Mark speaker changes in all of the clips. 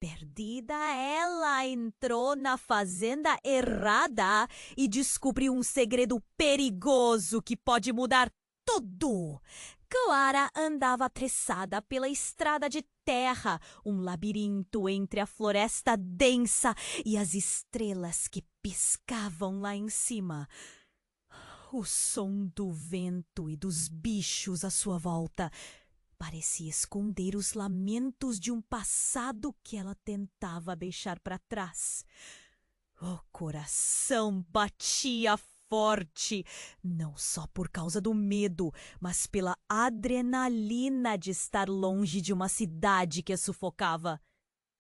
Speaker 1: Perdida, ela entrou na fazenda errada e descobriu um segredo perigoso que pode mudar tudo. Clara andava apressada pela estrada de terra, um labirinto entre a floresta densa e as estrelas que piscavam lá em cima. O som do vento e dos bichos à sua volta parecia esconder os lamentos de um passado que ela tentava deixar para trás. O coração batia forte, não só por causa do medo, mas pela adrenalina de estar longe de uma cidade que a sufocava.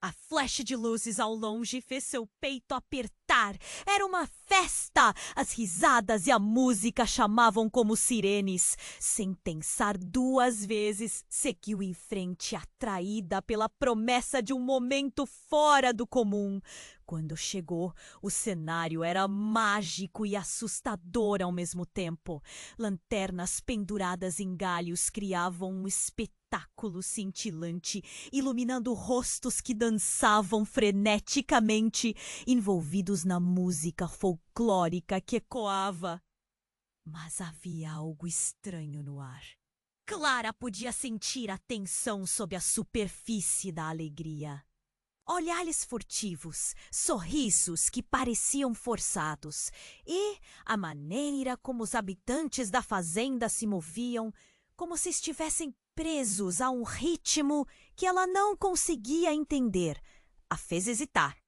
Speaker 1: A flecha de luzes ao longe fez seu peito apertar. Era uma festa! As risadas e a música chamavam como sirenes. Sem pensar duas vezes, seguiu em frente, atraída pela promessa de um momento fora do comum. Quando chegou, o cenário era mágico e assustador ao mesmo tempo. Lanternas penduradas em galhos criavam um espetáculo cintilante, iluminando rostos que dançavam freneticamente, envolvidos na música folclórica que ecoava. Mas havia algo estranho no ar. Clara podia sentir a tensão sob a superfície da alegria. Olhares furtivos, sorrisos que pareciam forçados, e a maneira como os habitantes da fazenda se moviam, como se estivessem presos a um ritmo que ela não conseguia entender, a fez hesitar.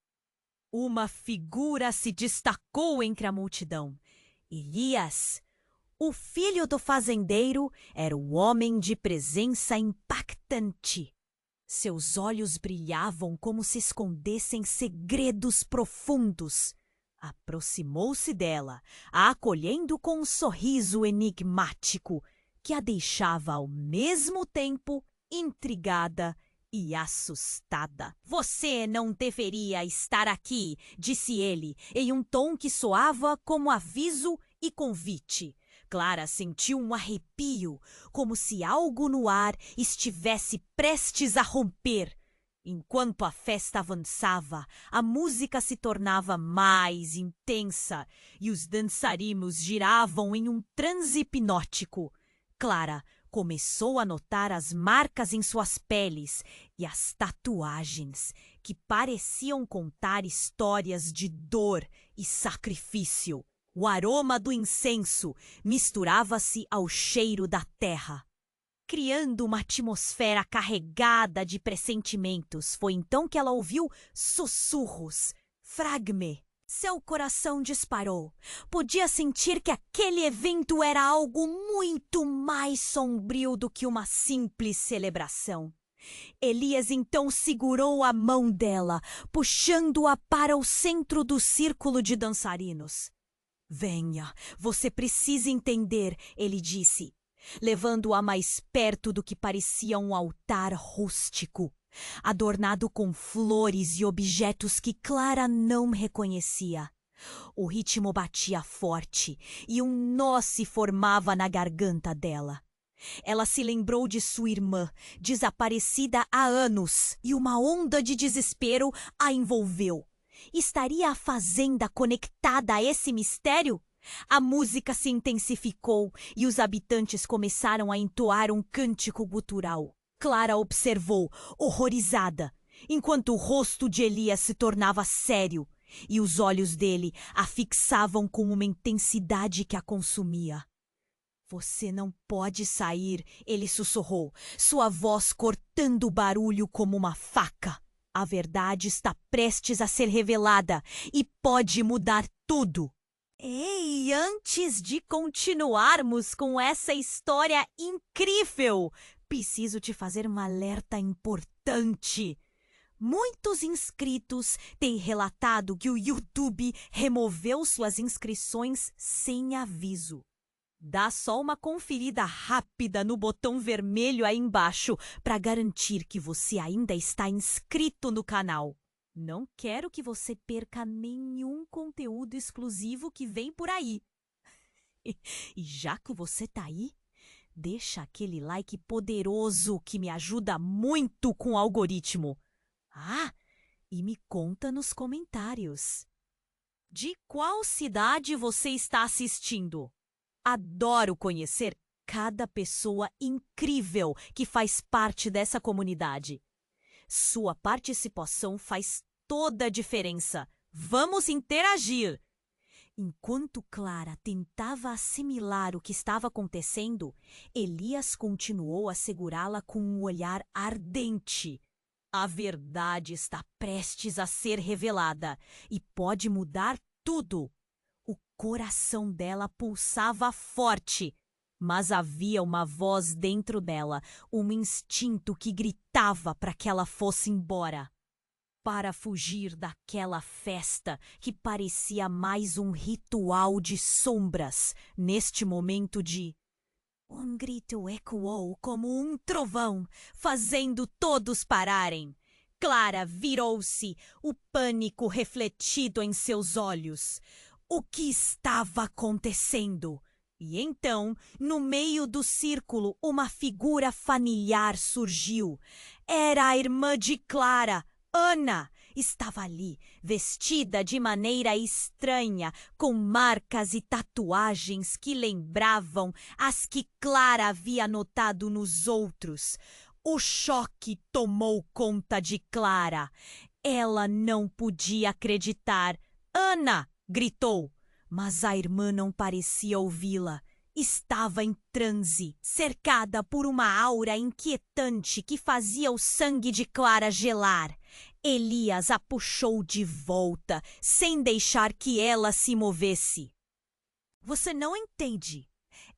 Speaker 1: Uma figura se destacou entre a multidão. Elias, o filho do fazendeiro, era um homem de presença impactante. Seus olhos brilhavam como se escondessem segredos profundos. Aproximou-se dela, a acolhendo com um sorriso enigmático que a deixava ao mesmo tempo intrigada e assustada. Você não deveria estar aqui, disse ele, em um tom que soava como aviso e convite. Clara sentiu um arrepio, como se algo no ar estivesse prestes a romper. Enquanto a festa avançava, a música se tornava mais intensa e os dançarinos giravam em um transe hipnótico. Clara começou a notar as marcas em suas peles e as tatuagens, que pareciam contar histórias de dor e sacrifício. O aroma do incenso misturava-se ao cheiro da terra, criando uma atmosfera carregada de pressentimentos. Foi então que ela ouviu sussurros. Fragme. Seu coração disparou. Podia sentir que aquele evento era algo muito mais sombrio do que uma simples celebração. Elias então segurou a mão dela, puxando-a para o centro do círculo de dançarinos. Venha, você precisa entender, ele disse, levando-a mais perto do que parecia um altar rústico, adornado com flores e objetos que Clara não reconhecia. O ritmo batia forte e um nó se formava na garganta dela. Ela se lembrou de sua irmã, desaparecida há anos, e uma onda de desespero a envolveu. Estaria a fazenda conectada a esse mistério? A música se intensificou e os habitantes começaram a entoar um cântico gutural. Clara observou, horrorizada, enquanto o rosto de Elias se tornava sério e os olhos dele a fixavam com uma intensidade que a consumia. Você não pode sair, ele sussurrou, sua voz cortando o barulho como uma faca. A verdade está prestes a ser revelada e pode mudar tudo. Ei, antes de continuarmos com essa história incrível, preciso te fazer um alerta importante. Muitos inscritos têm relatado que o YouTube removeu suas inscrições sem aviso. Dá só uma conferida rápida no botão vermelho aí embaixo para garantir que você ainda está inscrito no canal. Não quero que você perca nenhum conteúdo exclusivo que vem por aí. E já que você está aí, deixa aquele like poderoso que me ajuda muito com o algoritmo. Ah, e me conta nos comentários. De qual cidade você está assistindo? Adoro conhecer cada pessoa incrível que faz parte dessa comunidade. Sua participação faz toda a diferença. Vamos interagir! Enquanto Clara tentava assimilar o que estava acontecendo, Elias continuou a segurá-la com um olhar ardente. A verdade está prestes a ser revelada e pode mudar tudo. O coração dela pulsava forte, mas havia uma voz dentro dela, um instinto que gritava para que ela fosse embora. Para fugir daquela festa que parecia mais um ritual de sombras, neste momento um grito ecoou como um trovão, fazendo todos pararem. Clara virou-se, o pânico refletido em seus olhos. O que estava acontecendo? E então, no meio do círculo, uma figura familiar surgiu. Era a irmã de Clara, Ana. Estava ali, vestida de maneira estranha, com marcas e tatuagens que lembravam as que Clara havia notado nos outros. O choque tomou conta de Clara. Ela não podia acreditar. Ana! Gritou, mas a irmã não parecia ouvi-la. Estava em transe, cercada por uma aura inquietante que fazia o sangue de Clara gelar. Elias a puxou de volta, sem deixar que ela se movesse. Você não entende.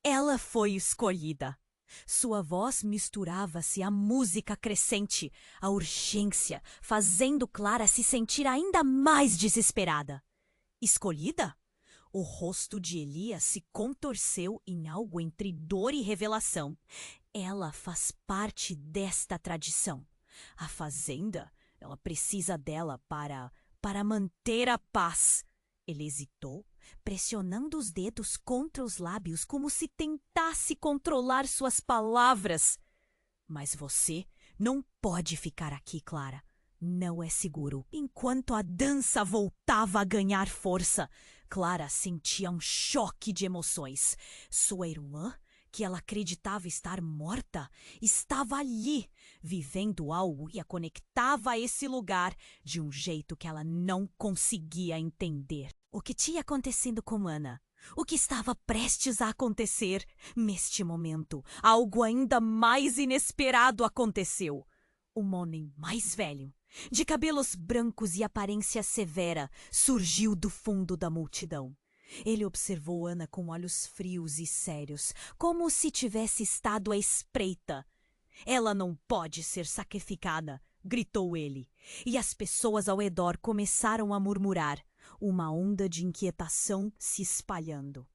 Speaker 1: Ela foi escolhida. Sua voz misturava-se à música crescente, à urgência, fazendo Clara se sentir ainda mais desesperada. Escolhida? O rosto de Elias se contorceu em algo entre dor e revelação. Ela faz parte desta tradição. A fazenda, ela precisa dela para manter a paz. Ele hesitou, pressionando os dedos contra os lábios como se tentasse controlar suas palavras. Mas você não pode ficar aqui, Clara. Não é seguro. Enquanto a dança voltava a ganhar força, Clara sentia um choque de emoções. Sua irmã, que ela acreditava estar morta, estava ali, vivendo algo e a conectava a esse lugar de um jeito que ela não conseguia entender. O que tinha acontecido com Ana? O que estava prestes a acontecer? Neste momento, algo ainda mais inesperado aconteceu. Um homem mais velho, de cabelos brancos e aparência severa, surgiu do fundo da multidão. Ele observou Ana com olhos frios e sérios, como se tivesse estado à espreita. Ela não pode ser sacrificada, gritou ele, e as pessoas ao redor começaram a murmurar, uma onda de inquietação se espalhando.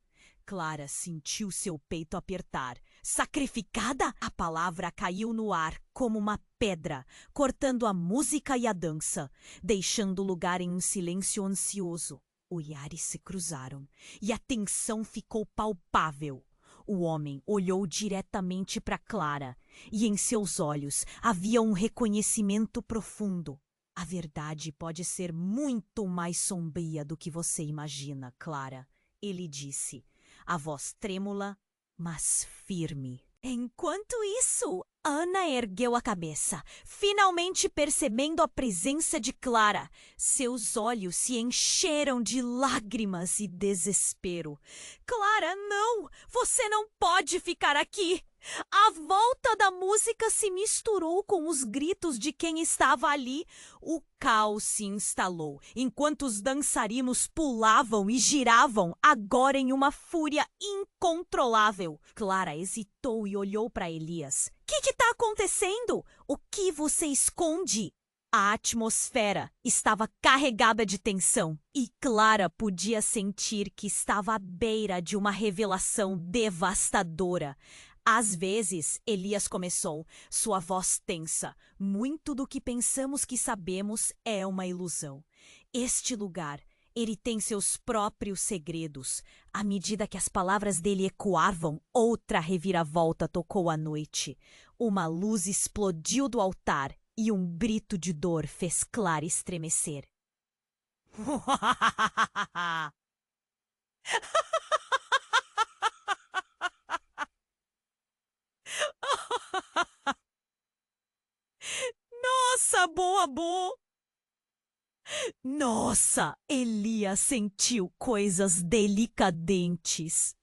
Speaker 1: Clara sentiu seu peito apertar. Sacrificada? A palavra caiu no ar como uma pedra, cortando a música e a dança, deixando lugar em um silêncio ansioso. Olhares se cruzaram e a tensão ficou palpável. O homem olhou diretamente para Clara e em seus olhos havia um reconhecimento profundo. A verdade pode ser muito mais sombria do que você imagina, Clara, ele disse, a voz trêmula, mas firme. Enquanto isso, Ana ergueu a cabeça, finalmente percebendo a presença de Clara. Seus olhos se encheram de lágrimas e desespero. Clara, não! Você não pode ficar aqui! A volta da música se misturou com os gritos de quem estava ali. O caos se instalou, enquanto os dançarinos pulavam e giravam, agora em uma fúria incontrolável. Clara hesitou e olhou para Elias. O que está acontecendo? O que você esconde? A atmosfera estava carregada de tensão e Clara podia sentir que estava à beira de uma revelação devastadora. Às vezes, Elias começou, sua voz tensa. Muito do que pensamos que sabemos é uma ilusão. Este lugar, ele tem seus próprios segredos. À medida que as palavras dele ecoavam, outra reviravolta tocou à noite. Uma luz explodiu do altar E um grito de dor fez Clara estremecer. Nossa, boa, boa! Nossa, Elias sentiu coisas delicadentes.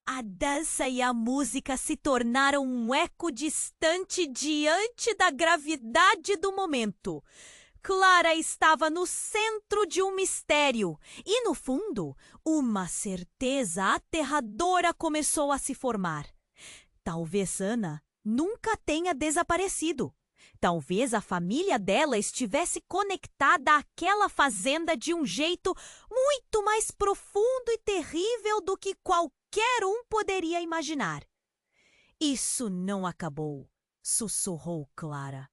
Speaker 1: A dança e a música se tornaram um eco distante diante da gravidade do momento. Clara estava no centro de um mistério e, no fundo, uma certeza aterradora começou a se formar. Talvez Ana nunca tenha desaparecido. Talvez a família dela estivesse conectada àquela fazenda de um jeito muito mais profundo e terrível do que qualquer um poderia imaginar. Isso não acabou, sussurrou Clara,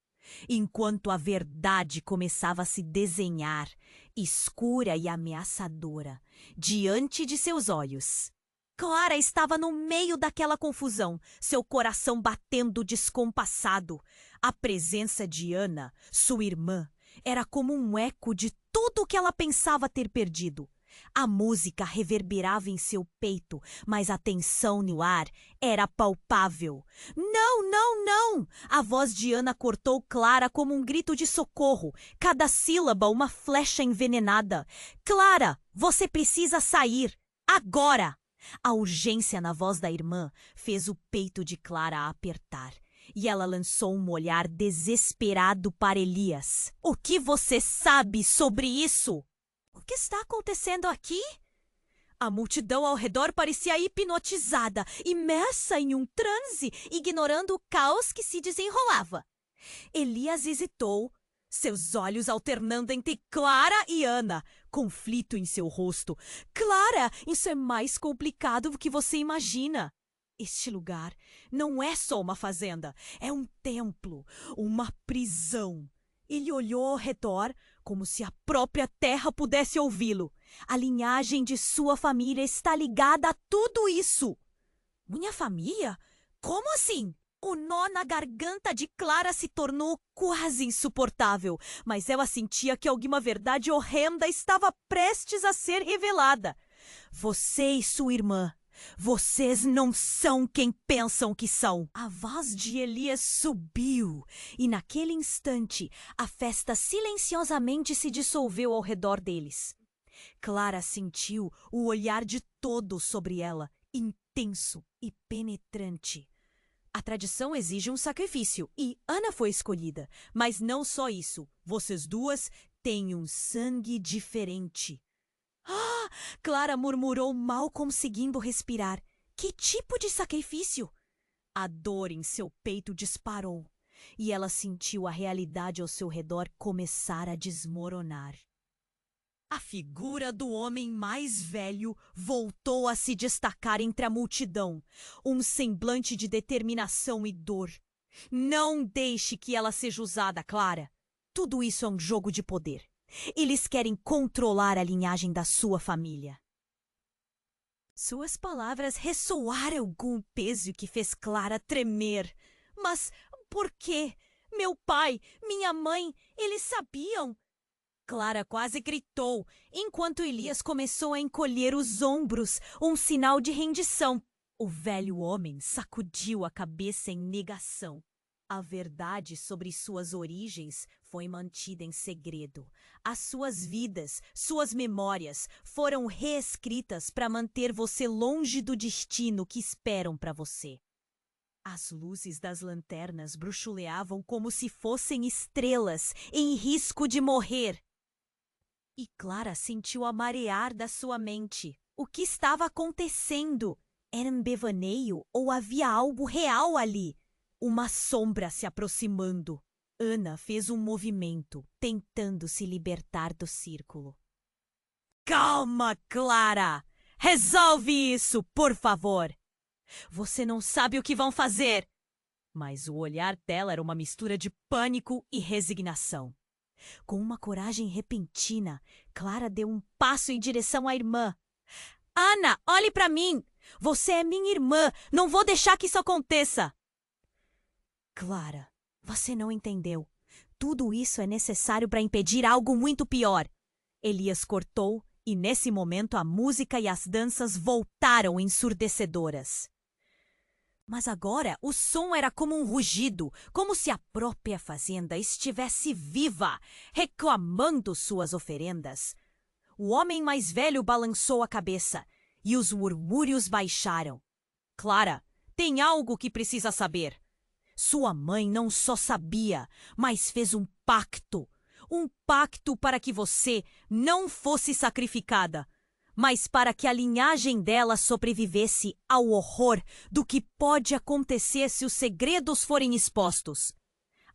Speaker 1: enquanto a verdade começava a se desenhar, escura e ameaçadora, diante de seus olhos. Clara estava no meio daquela confusão, seu coração batendo descompassado. A presença de Ana, sua irmã, era como um eco de tudo o que ela pensava ter perdido. A música reverberava em seu peito, mas a tensão no ar era palpável. Não, não, não! A voz de Ana cortou Clara como um grito de socorro, cada sílaba uma flecha envenenada. Clara, você precisa sair! Agora! A urgência na voz da irmã fez o peito de Clara apertar, e ela lançou um olhar desesperado para Elias. O que você sabe sobre isso? O que está acontecendo aqui? A multidão ao redor parecia hipnotizada, imersa em um transe, ignorando o caos que se desenrolava. Elias hesitou, seus olhos alternando entre Clara e Ana, conflito em seu rosto. Clara, isso é mais complicado do que você imagina. Este lugar não é só uma fazenda, é um templo, uma prisão. Ele olhou ao redor como se a própria terra pudesse ouvi-lo. A linhagem de sua família está ligada a tudo isso. Minha família? Como assim? O nó na garganta de Clara se tornou quase insuportável, mas ela sentia que alguma verdade horrenda estava prestes a ser revelada. Você e sua irmã, vocês não são quem pensam que são. A voz de Elias subiu, e naquele instante a festa silenciosamente se dissolveu ao redor deles. Clara sentiu o olhar de todos sobre ela, intenso e penetrante. A tradição exige um sacrifício e Ana foi escolhida. Mas não só isso. Vocês duas têm um sangue diferente. Ah! Clara murmurou, mal conseguindo respirar. Que tipo de sacrifício? A dor em seu peito disparou e ela sentiu a realidade ao seu redor começar a desmoronar. A figura do homem mais velho voltou a se destacar entre a multidão, um semblante de determinação e dor. Não deixe que ela seja usada, Clara. Tudo isso é um jogo de poder. Eles querem controlar a linhagem da sua família. Suas palavras ressoaram com um peso que fez Clara tremer. Mas por quê? Meu pai, minha mãe, eles sabiam. Clara quase gritou, enquanto Elias começou a encolher os ombros, um sinal de rendição. O velho homem sacudiu a cabeça em negação. A verdade sobre suas origens foi mantida em segredo. As suas vidas, suas memórias, foram reescritas para manter você longe do destino que esperam para você. As luzes das lanternas bruxuleavam como se fossem estrelas em risco de morrer. E Clara sentiu a marear da sua mente. O que estava acontecendo? Era um devaneio ou havia algo real ali? Uma sombra se aproximando. Ana fez um movimento, tentando se libertar do círculo. Calma, Clara! Resolve isso, por favor! Você não sabe o que vão fazer! Mas o olhar dela era uma mistura de pânico e resignação. Com uma coragem repentina, Clara deu um passo em direção à irmã. Ana, olhe para mim! Você é minha irmã! Não vou deixar que isso aconteça! Clara, você não entendeu. Tudo isso é necessário para impedir algo muito pior. Elias cortou e, nesse momento, a música e as danças voltaram ensurdecedoras. Mas agora o som era como um rugido, como se a própria fazenda estivesse viva, reclamando suas oferendas. O homem mais velho balançou a cabeça e os murmúrios baixaram. Clara, tem algo que precisa saber. Sua mãe não só sabia, mas fez um pacto. Um pacto para que você não fosse sacrificada, mas para que a linhagem dela sobrevivesse ao horror do que pode acontecer se os segredos forem expostos.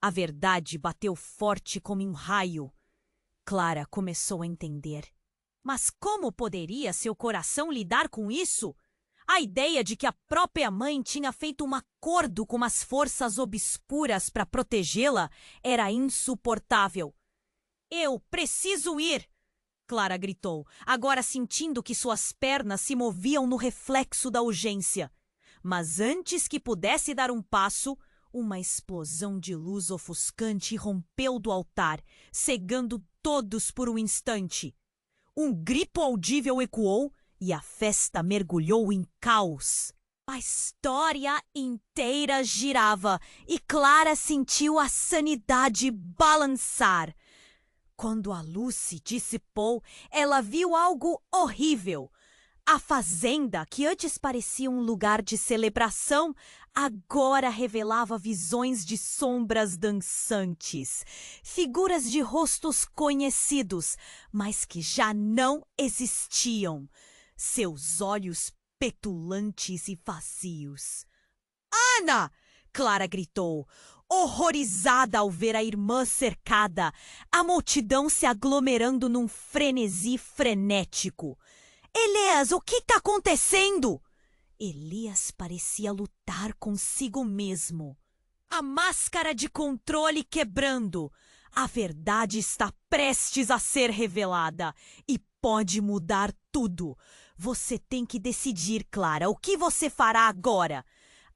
Speaker 1: A verdade bateu forte como um raio. Clara começou a entender. Mas como poderia seu coração lidar com isso? A ideia de que a própria mãe tinha feito um acordo com as forças obscuras para protegê-la era insuportável. Eu preciso ir! Clara gritou, agora sentindo que suas pernas se moviam no reflexo da urgência. Mas antes que pudesse dar um passo, uma explosão de luz ofuscante rompeu do altar, cegando todos por um instante. Um grito audível ecoou e a festa mergulhou em caos. A história inteira girava e Clara sentiu a sanidade balançar. Quando a luz se dissipou, ela viu algo horrível. A fazenda, que antes parecia um lugar de celebração, agora revelava visões de sombras dançantes, figuras de rostos conhecidos, mas que já não existiam. Seus olhos petulantes e vazios. Ana! Clara gritou, horrorizada ao ver a irmã cercada, a multidão se aglomerando num frenesi frenético. Elias, o que está acontecendo? Elias parecia lutar consigo mesmo. A máscara de controle quebrando. A verdade está prestes a ser revelada e pode mudar tudo. Você tem que decidir, Clara, o que você fará agora?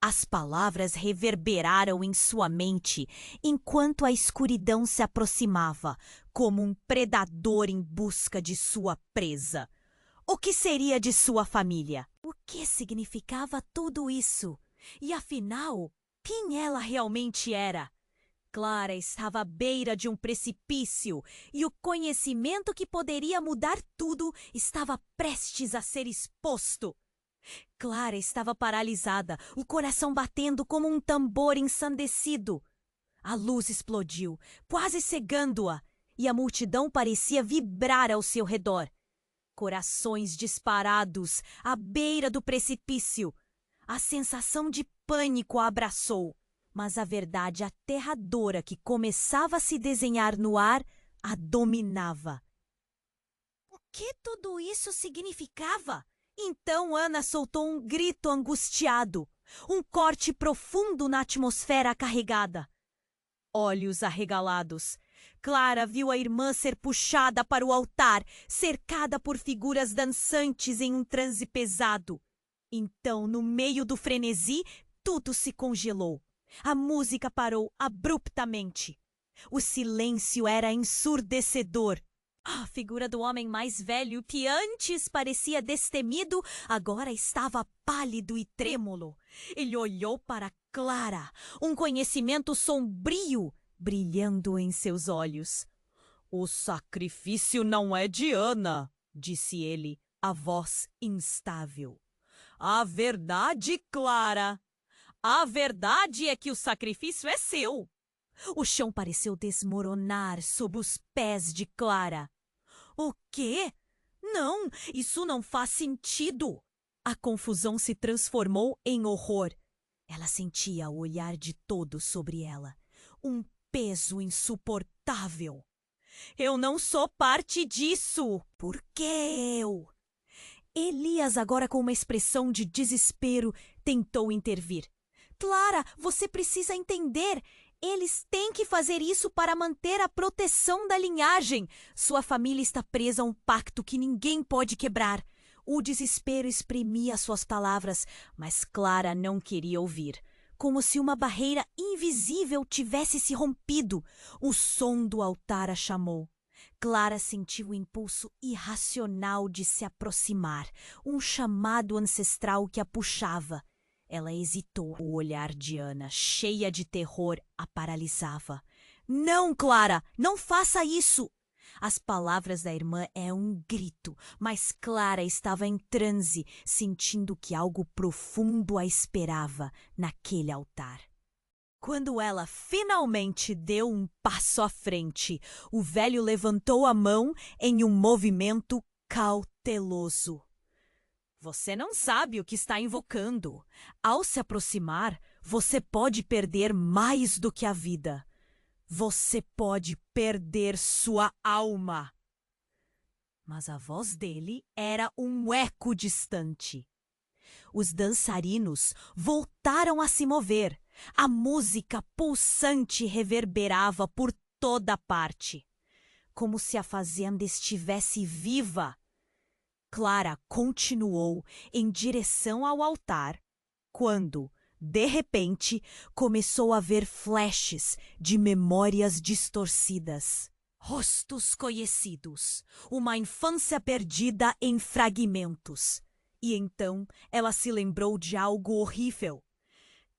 Speaker 1: As palavras reverberaram em sua mente enquanto a escuridão se aproximava, como um predador em busca de sua presa. O que seria de sua família? O que significava tudo isso? E afinal, quem ela realmente era? Clara estava à beira de um precipício e o conhecimento que poderia mudar tudo estava prestes a ser exposto. Clara estava paralisada, o coração batendo como um tambor ensandecido. A luz explodiu, quase cegando-a, e a multidão parecia vibrar ao seu redor. Corações disparados à beira do precipício. A sensação de pânico a abraçou, mas a verdade aterradora que começava a se desenhar no ar a dominava. O que tudo isso significava? Então Ana soltou um grito angustiado, um corte profundo na atmosfera carregada. Olhos arregalados. Clara viu a irmã ser puxada para o altar, cercada por figuras dançantes em um transe pesado. Então, no meio do frenesi, tudo se congelou. A música parou abruptamente. O silêncio era ensurdecedor. A figura do homem mais velho, que antes parecia destemido, agora estava pálido e trêmulo. Ele olhou para Clara, um conhecimento sombrio brilhando em seus olhos. O sacrifício não é de Ana, disse ele, a voz instável. A verdade, Clara. A verdade é que o sacrifício é seu. O chão pareceu desmoronar sob os pés de Clara. O quê? Não, isso não faz sentido. A confusão se transformou em horror. Ela sentia o olhar de todos sobre ela. Um peso insuportável. Eu não sou parte disso. Por que eu? Elias, agora com uma expressão de desespero, tentou intervir. Clara, você precisa entender. Eles têm que fazer isso para manter a proteção da linhagem. Sua família está presa a um pacto que ninguém pode quebrar. O desespero exprimia suas palavras, mas Clara não queria ouvir. como se uma barreira invisível tivesse se rompido. O som do altar a chamou. Clara sentiu o impulso irracional de se aproximar, um chamado ancestral que a puxava. Ela hesitou. O olhar de Ana, cheia de terror, a paralisava. Não, Clara, não faça isso! As palavras da irmã eram um grito, mas Clara estava em transe, sentindo que algo profundo a esperava naquele altar. Quando ela finalmente deu um passo à frente, o velho levantou a mão em um movimento cauteloso. Você não sabe o que está invocando. Ao se aproximar, você pode perder mais do que a vida. Você pode perder sua alma. Mas a voz dele era um eco distante. Os dançarinos voltaram a se mover. A música pulsante reverberava por toda parte, como se a fazenda estivesse viva. Clara continuou em direção ao altar, quando, de repente, começou a ver flashes de memórias distorcidas. Rostos conhecidos, uma infância perdida em fragmentos. E então ela se lembrou de algo horrível.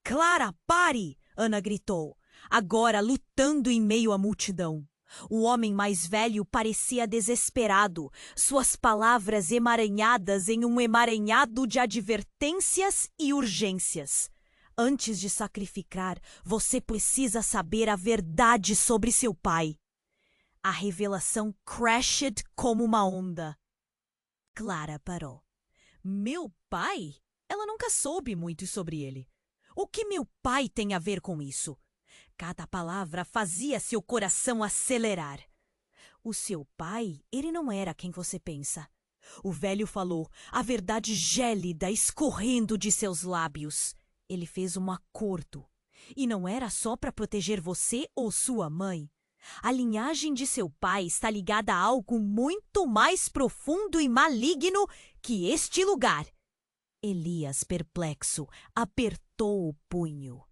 Speaker 1: Clara, pare! Ana gritou, agora lutando em meio à multidão. O homem mais velho parecia desesperado, suas palavras emaranhadas em um emaranhado de advertências e urgências. Antes de sacrificar, você precisa saber a verdade sobre seu pai. A revelação crashed como uma onda. Clara parou. Meu pai? Ela nunca soube muito sobre ele. O que meu pai tem a ver com isso? Cada palavra fazia seu coração acelerar. O seu pai, ele não era quem você pensa. O velho falou, a verdade gélida escorrendo de seus lábios. Ele fez um acordo. E não era só para proteger você ou sua mãe. A linhagem de seu pai está ligada a algo muito mais profundo e maligno que este lugar. Elias, perplexo, apertou o punho.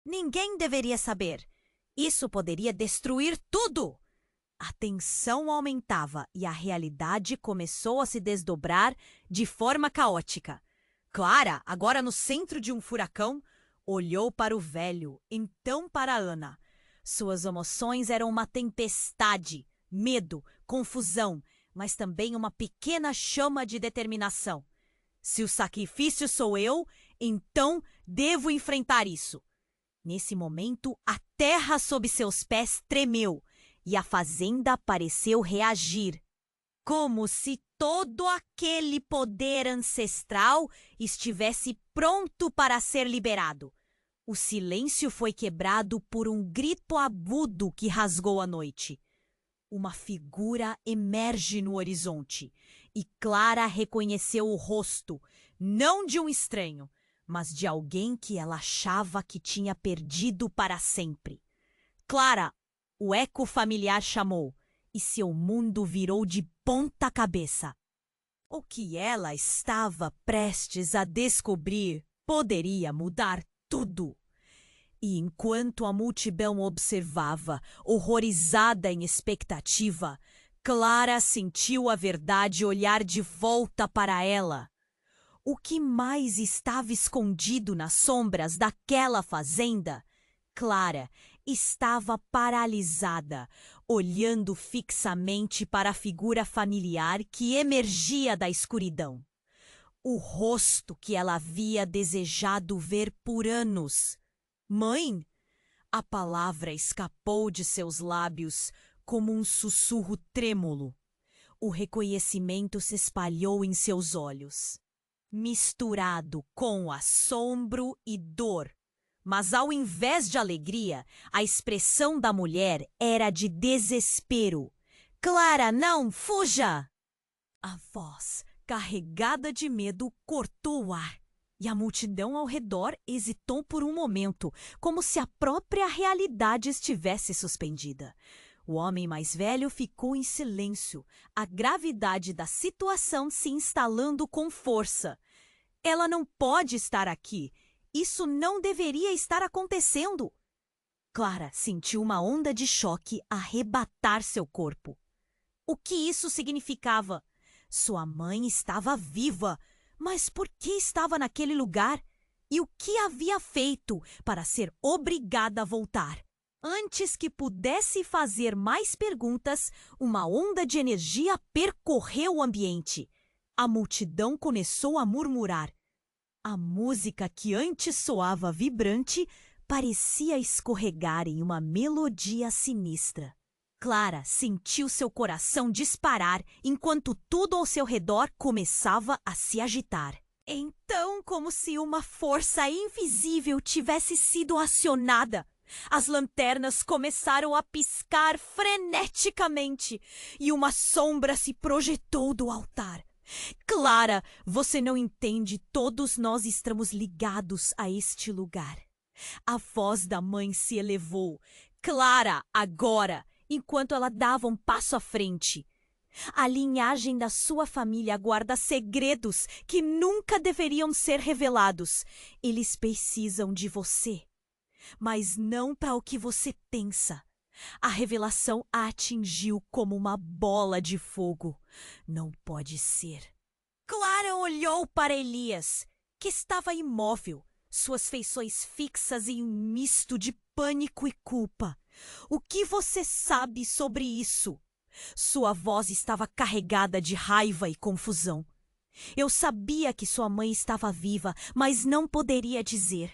Speaker 1: Ninguém deveria saber. Isso poderia destruir tudo. A tensão aumentava e a realidade começou a se desdobrar de forma caótica. Clara, agora no centro de um furacão, olhou para o velho, então para Ana. Suas emoções eram uma tempestade, medo, confusão, mas também uma pequena chama de determinação. Se o sacrifício sou eu, então devo enfrentar isso. Nesse momento, a terra sob seus pés tremeu e a fazenda pareceu reagir, como se todo aquele poder ancestral estivesse pronto para ser liberado. O silêncio foi quebrado por um grito agudo que rasgou a noite. Uma figura emerge no horizonte e Clara reconheceu o rosto, não de um estranho, mas de alguém que ela achava que tinha perdido para sempre. Clara, o eco familiar chamou, e seu mundo virou de ponta cabeça. O que ela estava prestes a descobrir poderia mudar tudo. E enquanto a multidão observava, horrorizada em expectativa, Clara sentiu a verdade olhar de volta para ela. O que mais estava escondido nas sombras daquela fazenda? Clara estava paralisada, olhando fixamente para a figura familiar que emergia da escuridão. O rosto que ela havia desejado ver por anos. Mãe? A palavra escapou de seus lábios como um sussurro trêmulo. O reconhecimento se espalhou em seus olhos, misturado com assombro e dor. Mas ao invés de alegria, a expressão da mulher era de desespero. Clara, não, fuja! A voz, carregada de medo, cortou o ar. E a multidão ao redor hesitou por um momento, como se a própria realidade estivesse suspendida. O homem mais velho ficou em silêncio, a gravidade da situação se instalando com força. Ela não pode estar aqui. Isso não deveria estar acontecendo. Clara sentiu uma onda de choque arrebatar seu corpo. O que isso significava? Sua mãe estava viva, mas por que estava naquele lugar? E o que havia feito para ser obrigada a voltar? Antes que pudesse fazer mais perguntas, uma onda de energia percorreu o ambiente. A multidão começou a murmurar. A música que antes soava vibrante parecia escorregar em uma melodia sinistra. Clara sentiu seu coração disparar enquanto tudo ao seu redor começava a se agitar. Então, como se uma força invisível tivesse sido acionada, as lanternas começaram a piscar freneticamente e uma sombra se projetou do altar. Clara, você não entende, todos nós estamos ligados a este lugar. A voz da mãe se elevou. Clara, agora, enquanto ela dava um passo à frente. A linhagem da sua família guarda segredos que nunca deveriam ser revelados. Eles precisam de você, mas não para o que você pensa. A revelação a atingiu como uma bola de fogo. Não pode ser. Clara olhou para Elias, que estava imóvel, suas feições fixas em um misto de pânico e culpa. O que você sabe sobre isso? Sua voz estava carregada de raiva e confusão. Eu sabia que sua mãe estava viva, mas não poderia dizer.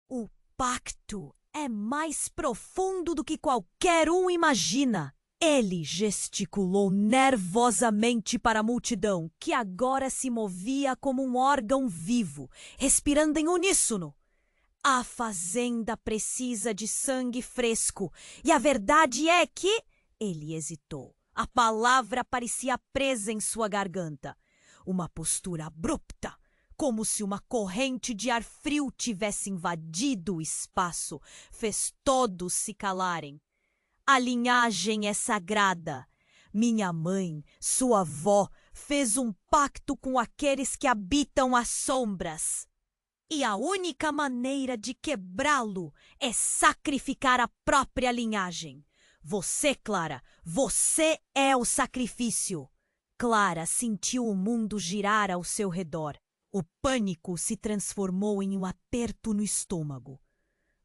Speaker 1: O pacto é mais profundo do que qualquer um imagina. Ele gesticulou nervosamente para a multidão, que agora se movia como um órgão vivo, respirando em uníssono. A fazenda precisa de sangue fresco, e a verdade é que... Ele hesitou. A palavra parecia presa em sua garganta. Uma postura abrupta, como se uma corrente de ar frio tivesse invadido o espaço, fez todos se calarem. A linhagem é sagrada. Minha mãe, sua avó, fez um pacto com aqueles que habitam as sombras. E a única maneira de quebrá-lo é sacrificar a própria linhagem. Você, Clara, você é o sacrifício. Clara sentiu o mundo girar ao seu redor. O pânico se transformou em um aperto no estômago.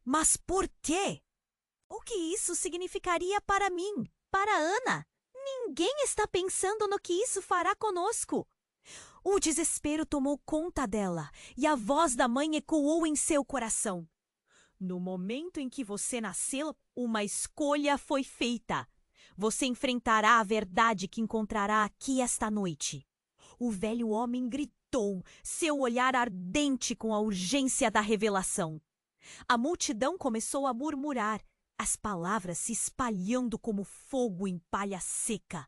Speaker 1: Mas por quê? O que isso significaria para mim, para Ana? Ninguém está pensando no que isso fará conosco. O desespero tomou conta dela e a voz da mãe ecoou em seu coração. No momento em que você nasceu, uma escolha foi feita. Você enfrentará a verdade que encontrará aqui esta noite. O velho homem gritou, seu olhar ardente com a urgência da revelação. A multidão começou a murmurar, as palavras se espalhando como fogo em palha seca.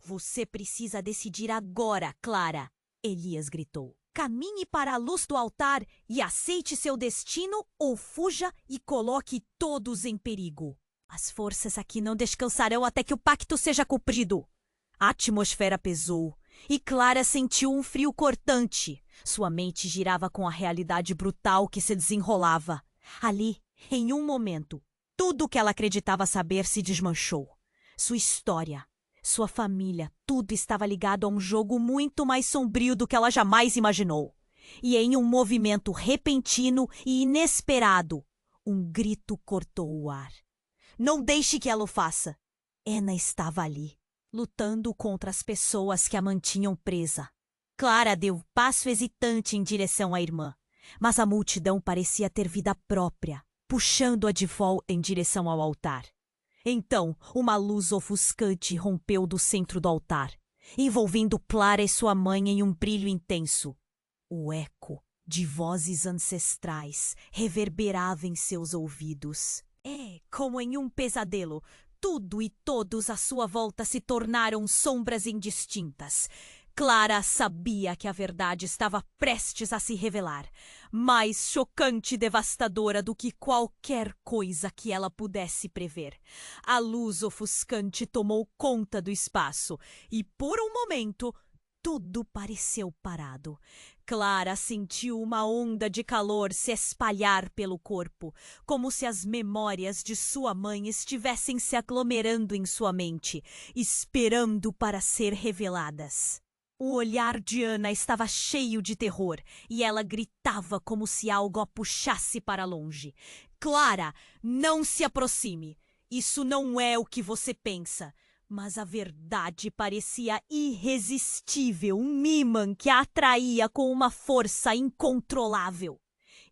Speaker 1: Você precisa decidir agora, Clara, Elias gritou. Caminhe para a luz do altar e aceite seu destino ou fuja e coloque todos em perigo. As forças aqui não descansarão até que o pacto seja cumprido. A atmosfera pesou e Clara sentiu um frio cortante. Sua mente girava com a realidade brutal que se desenrolava. Ali, em um momento, tudo o que ela acreditava saber se desmanchou. Sua história, sua família, tudo estava ligado a um jogo muito mais sombrio do que ela jamais imaginou. E em um movimento repentino e inesperado, um grito cortou o ar. Não deixe que ela o faça. Anna estava ali, lutando contra as pessoas que a mantinham presa. Clara deu passo hesitante em direção à irmã, mas a multidão parecia ter vida própria, puxando-a de volta em direção ao altar. Então, uma luz ofuscante rompeu do centro do altar, envolvendo Clara e sua mãe em um brilho intenso. O eco de vozes ancestrais reverberava em seus ouvidos. Como em um pesadelo, tudo e todos à sua volta se tornaram sombras indistintas. Clara sabia que a verdade estava prestes a se revelar, mais chocante e devastadora do que qualquer coisa que ela pudesse prever. A luz ofuscante tomou conta do espaço e, por um momento, tudo pareceu parado. Clara sentiu uma onda de calor se espalhar pelo corpo, como se as memórias de sua mãe estivessem se aglomerando em sua mente, esperando para ser reveladas. O olhar de Ana estava cheio de terror e ela gritava como se algo a puxasse para longe. Clara, não se aproxime. Isso não é o que você pensa. Mas a verdade parecia irresistível, um ímã que a atraía com uma força incontrolável.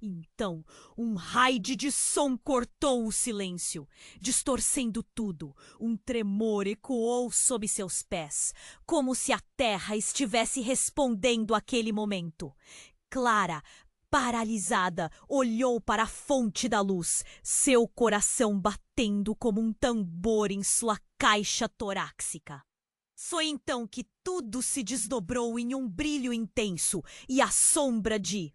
Speaker 1: Então, um raio de som cortou o silêncio, distorcendo tudo. Um tremor ecoou sob seus pés, como se a terra estivesse respondendo àquele momento. Clara, paralisada, olhou para a fonte da luz, seu coração batendo como um tambor em sua caixa torácica. Foi então que tudo se desdobrou em um brilho intenso e a sombra de...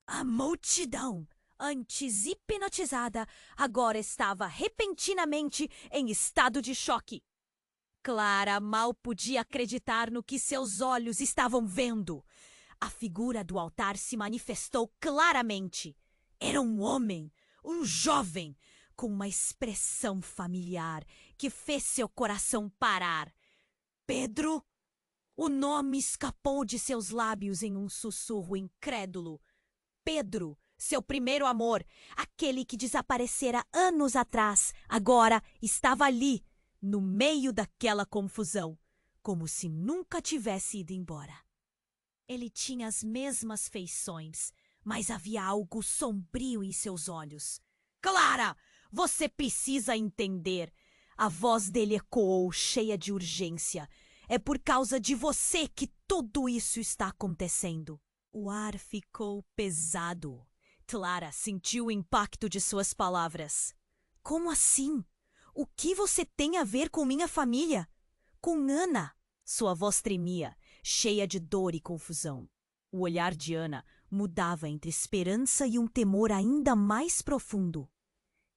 Speaker 1: A multidão, antes hipnotizada, agora estava repentinamente em estado de choque. Clara mal podia acreditar no que seus olhos estavam vendo. A figura do altar se manifestou claramente. Era um homem, um jovem, com uma expressão familiar que fez seu coração parar. Pedro? O nome escapou de seus lábios em um sussurro incrédulo. Pedro, seu primeiro amor, aquele que desaparecera anos atrás, agora estava ali, no meio daquela confusão, como se nunca tivesse ido embora. Ele tinha as mesmas feições, mas havia algo sombrio em seus olhos. Clara, você precisa entender. A voz dele ecoou, cheia de urgência. É por causa de você que tudo isso está acontecendo. O ar ficou pesado. Clara sentiu o impacto de suas palavras. Como assim? O que você tem a ver com minha família? Com Ana? Sua voz tremia, cheia de dor e confusão. O olhar de Ana mudava entre esperança e um temor ainda mais profundo.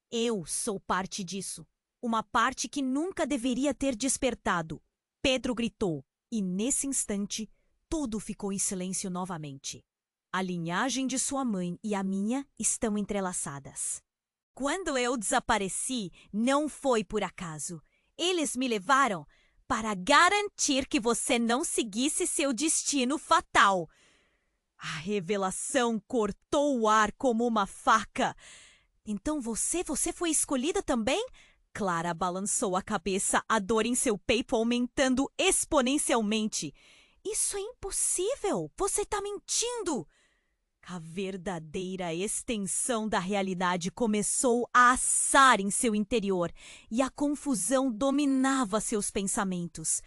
Speaker 1: Eu sou parte disso. Uma parte que nunca deveria ter despertado. Pedro gritou, e nesse instante, tudo ficou em silêncio novamente. A linhagem de sua mãe e a minha estão entrelaçadas. Quando eu desapareci, não foi por acaso. Eles me levaram para garantir que você não seguisse seu destino fatal. A revelação cortou o ar como uma faca. Então você foi escolhida também? Clara balançou a cabeça, a dor em seu peito aumentando exponencialmente. Isso é impossível! Você está mentindo! A verdadeira extensão da realidade começou a assar em seu interior e a confusão dominava seus pensamentos.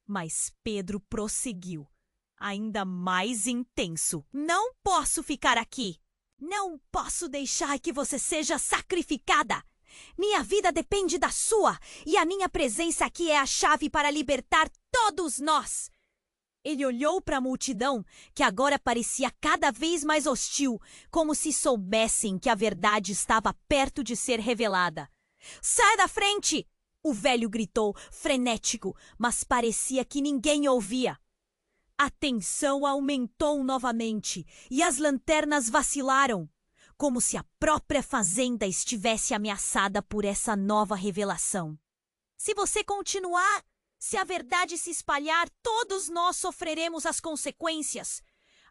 Speaker 1: Mas Pedro prosseguiu, ainda mais intenso. Não posso ficar aqui! Não posso deixar que você seja sacrificada! Minha vida depende da sua e a minha presença aqui é a chave para libertar todos nós! Ele olhou para a multidão, que agora parecia cada vez mais hostil, como se soubessem que a verdade estava perto de ser revelada. Sai da frente! O velho gritou, frenético, mas parecia que ninguém ouvia. A tensão aumentou novamente e as lanternas vacilaram, como se a própria fazenda estivesse ameaçada por essa nova revelação. Se você continuar... Se a verdade se espalhar, todos nós sofreremos as consequências.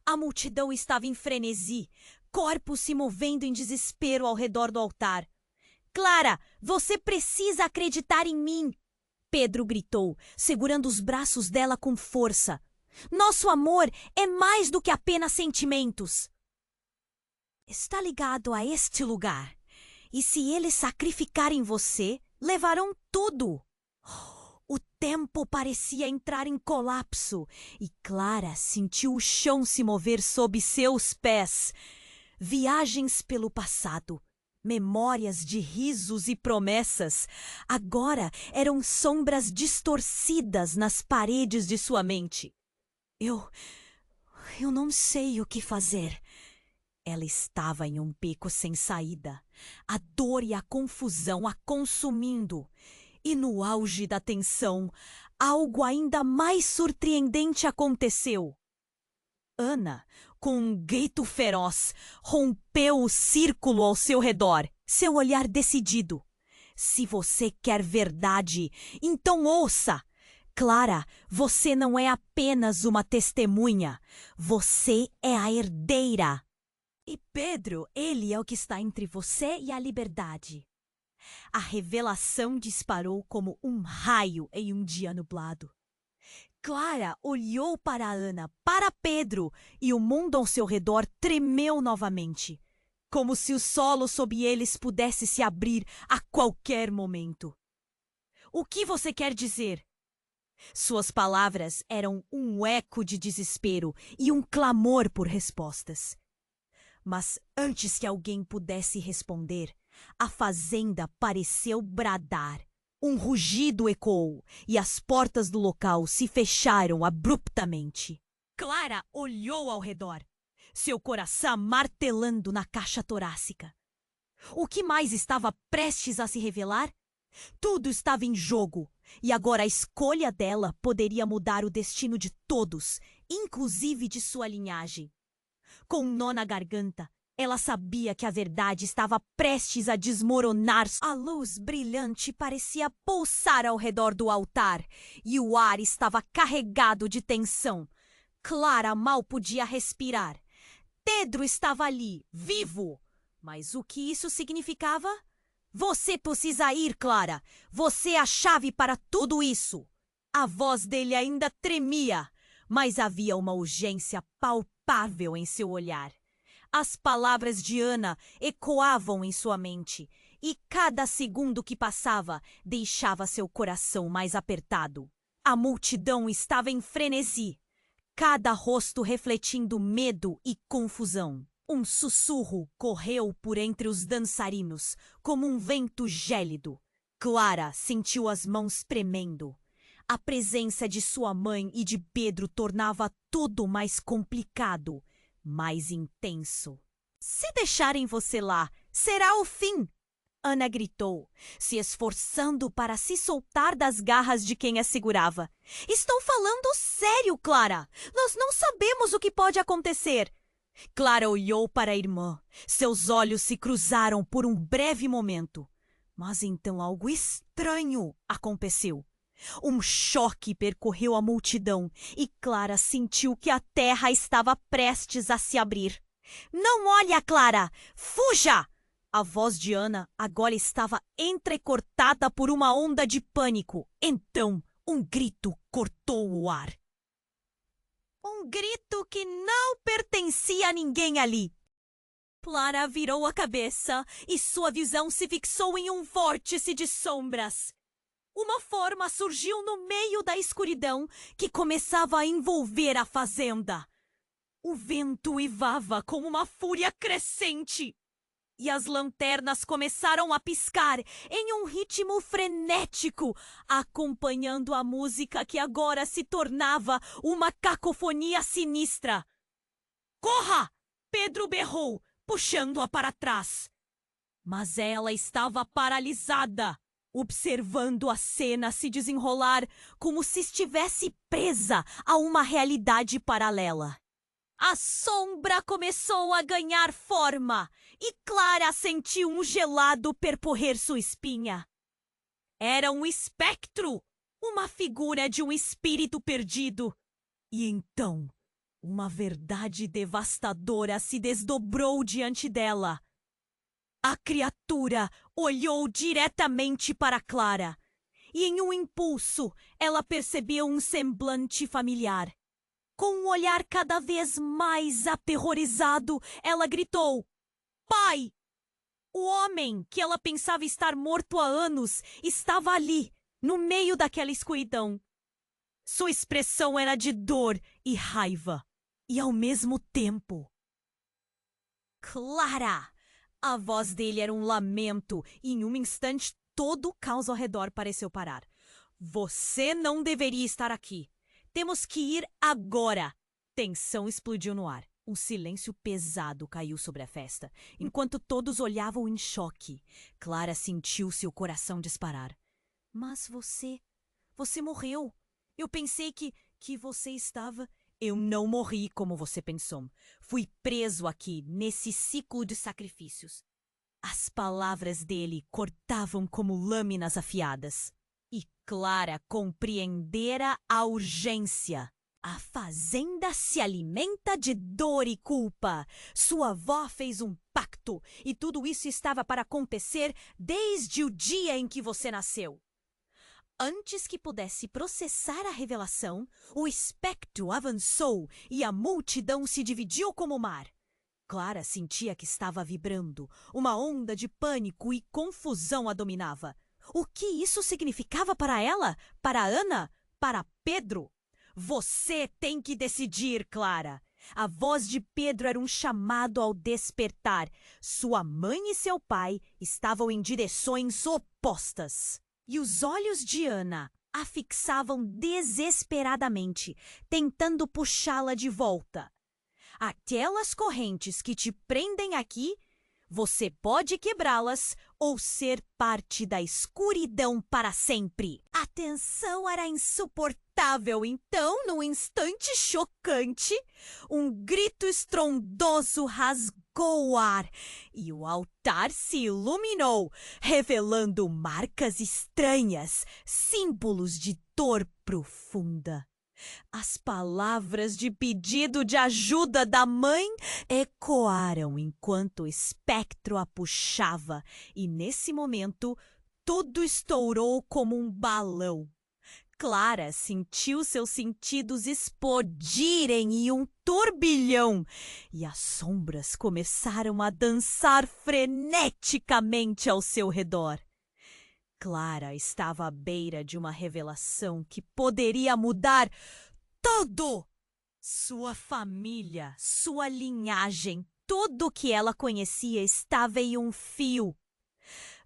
Speaker 1: A multidão estava em frenesi, corpos se movendo em desespero ao redor do altar. Clara, você precisa acreditar em mim! Pedro gritou, segurando os braços dela com força. Nosso amor é mais do que apenas sentimentos. Está ligado a este lugar. E se eles sacrificarem você, levarão tudo. O tempo parecia entrar em colapso e Clara sentiu o chão se mover sob seus pés. Viagens pelo passado, memórias de risos e promessas, agora eram sombras distorcidas nas paredes de sua mente. Eu não sei o que fazer. Ela estava em um beco sem saída, a dor e a confusão a consumindo. E no auge da tensão, algo ainda mais surpreendente aconteceu. Ana, com um grito feroz, rompeu o círculo ao seu redor, seu olhar decidido. Se você quer verdade, então ouça! Clara, você não é apenas uma testemunha, você é a herdeira. E Pedro, ele é o que está entre você e a liberdade. A revelação disparou como um raio em um dia nublado. Clara olhou para Ana, para Pedro, e o mundo ao seu redor tremeu novamente, como se o solo sob eles pudesse se abrir a qualquer momento. O que você quer dizer? Suas palavras eram um eco de desespero e um clamor por respostas. Mas antes que alguém pudesse responder, a fazenda pareceu bradar. Um rugido ecoou e as portas do local se fecharam abruptamente. Clara olhou ao redor, seu coração martelando na caixa torácica. O que mais estava prestes a se revelar? Tudo estava em jogo, e agora a escolha dela poderia mudar o destino de todos, inclusive de sua linhagem. Com um nó na garganta, ela sabia que a verdade estava prestes a desmoronar. A luz brilhante parecia pulsar ao redor do altar, e o ar estava carregado de tensão. Clara mal podia respirar. Pedro estava ali, vivo. Mas o que isso significava? Você precisa ir, Clara. Você é a chave para tudo isso. A voz dele ainda tremia, mas havia uma urgência palpável em seu olhar. As palavras de Ana ecoavam em sua mente, e cada segundo que passava deixava seu coração mais apertado. A multidão estava em frenesi, cada rosto refletindo medo e confusão. Um sussurro correu por entre os dançarinos, como um vento gélido. Clara sentiu as mãos tremendo. A presença de sua mãe e de Pedro tornava tudo mais complicado, mais intenso. Se deixarem você lá, será o fim! Ana gritou, se esforçando para se soltar das garras de quem a segurava. Estou falando sério, Clara! Nós não sabemos o que pode acontecer! Clara olhou para a irmã. Seus olhos se cruzaram por um breve momento. Mas então algo estranho aconteceu. Um choque percorreu a multidão e Clara sentiu que a terra estava prestes a se abrir. Não olhe, Clara! Fuja! A voz de Ana agora estava entrecortada por uma onda de pânico. Então, um grito cortou o ar. Um grito que não pertencia a ninguém ali. Clara virou a cabeça e sua visão se fixou em um vórtice de sombras. Uma forma surgiu no meio da escuridão que começava a envolver a fazenda. O vento uivava com uma fúria crescente e as lanternas começaram a piscar em um ritmo frenético, acompanhando a música que agora se tornava uma cacofonia sinistra. Corra! Pedro berrou, puxando-a para trás. Mas ela estava paralisada, observando a cena se desenrolar como se estivesse presa a uma realidade paralela. A sombra começou a ganhar forma e Clara sentiu um gelado percorrer sua espinha. Era um espectro, uma figura de um espírito perdido. E então, uma verdade devastadora se desdobrou diante dela. A criatura olhou diretamente para Clara e, em um impulso, ela percebeu um semblante familiar. Com um olhar cada vez mais aterrorizado, ela gritou: Pai! O homem que ela pensava estar morto há anos estava ali, no meio daquela escuridão. Sua expressão era de dor e raiva, e ao mesmo tempo. Clara! A voz dele era um lamento, e em um instante todo o caos ao redor pareceu parar. Você não deveria estar aqui. Temos que ir agora. Tensão explodiu no ar. Um silêncio pesado caiu sobre a festa, enquanto todos olhavam em choque. Clara sentiu seu coração disparar. Mas você morreu. Eu pensei que você estava... Eu não morri como você pensou. Fui preso aqui, nesse ciclo de sacrifícios. As palavras dele cortavam como lâminas afiadas. E Clara compreendera a urgência. A fazenda se alimenta de dor e culpa. Sua avó fez um pacto e tudo isso estava para acontecer desde o dia em que você nasceu. Antes que pudesse processar a revelação, o espectro avançou e a multidão se dividiu como o mar. Clara sentia que estava vibrando. Uma onda de pânico e confusão a dominava. O que isso significava para ela? Para Ana? Para Pedro? Você tem que decidir, Clara. A voz de Pedro era um chamado ao despertar. Sua mãe e seu pai estavam em direções opostas. E os olhos de Ana a fixavam desesperadamente, tentando puxá-la de volta. Aquelas correntes que te prendem aqui, você pode quebrá-las ou ser parte da escuridão para sempre. A tensão era insuportável, então, num instante chocante, um grito estrondoso rasgou o ar e o altar se iluminou, revelando marcas estranhas, símbolos de dor profunda. As palavras de pedido de ajuda da mãe ecoaram enquanto o espectro a puxava, e nesse momento tudo estourou como um balão. Clara sentiu seus sentidos explodirem em um turbilhão e as sombras começaram a dançar freneticamente ao seu redor. Clara estava à beira de uma revelação que poderia mudar tudo! Sua família, sua linhagem, tudo o que ela conhecia estava em um fio.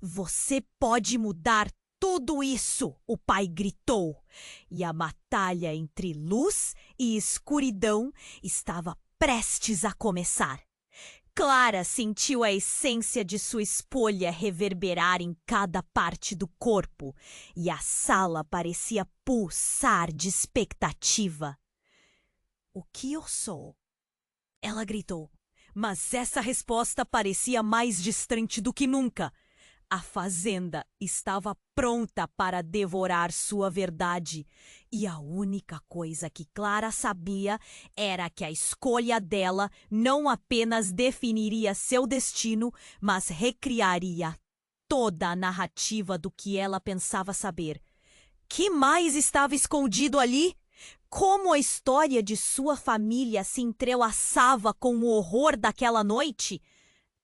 Speaker 1: Você pode mudar tudo isso, o pai gritou. E a batalha entre luz e escuridão estava prestes a começar. Clara sentiu a essência de sua escolha reverberar em cada parte do corpo, e a sala parecia pulsar de expectativa. O que eu sou? Ela gritou, mas essa resposta parecia mais distante do que nunca. A fazenda estava pronta para devorar sua verdade, e a única coisa que Clara sabia era que a escolha dela não apenas definiria seu destino, mas recriaria toda a narrativa do que ela pensava saber. Que mais estava escondido ali? Como a história de sua família se entrelaçava com o horror daquela noite?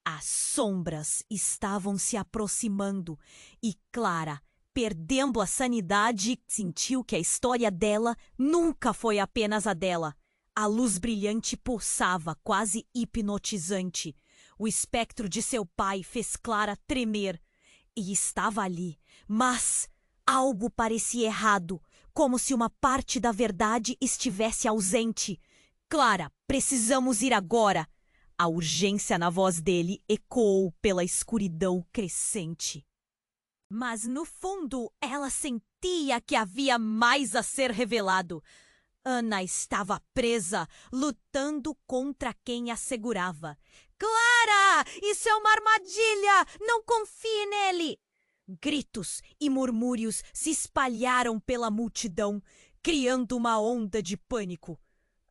Speaker 1: As sombras estavam se aproximando e Clara, perdendo a sanidade, sentiu que a história dela nunca foi apenas a dela. A luz brilhante pulsava, quase hipnotizante. O espectro de seu pai fez Clara tremer. E estava ali, mas algo parecia errado, como se uma parte da verdade estivesse ausente. Clara, precisamos ir agora! A urgência na voz dele ecoou pela escuridão crescente. Mas, no fundo, ela sentia que havia mais a ser revelado. Ana estava presa, lutando contra quem a segurava. Clara! Isso é uma armadilha! Não confie nele! Gritos e murmúrios se espalharam pela multidão, criando uma onda de pânico.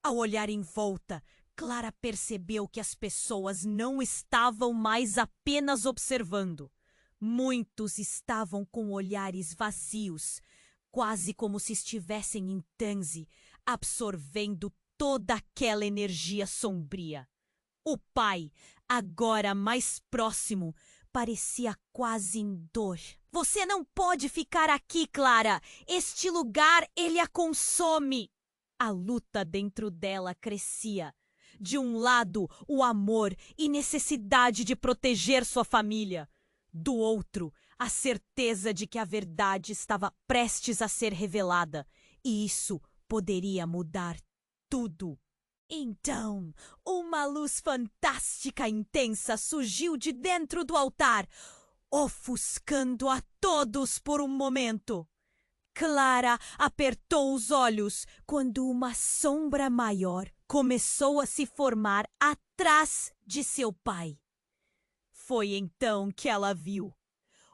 Speaker 1: Ao olhar em volta, Clara percebeu que as pessoas não estavam mais apenas observando. Muitos estavam com olhares vazios, quase como se estivessem em transe, absorvendo toda aquela energia sombria. O pai, agora mais próximo, parecia quase em dor. Você não pode ficar aqui, Clara! Este lugar, ele a consome! A luta dentro dela crescia. De um lado, o amor e necessidade de proteger sua família. Do outro, a certeza de que a verdade estava prestes a ser revelada. E isso poderia mudar tudo. Então, uma luz fantástica e intensa surgiu de dentro do altar. ofuscando a todos por um momento. Clara apertou os olhos quando uma sombra maior começou a se formar atrás de seu pai. Foi então que ela viu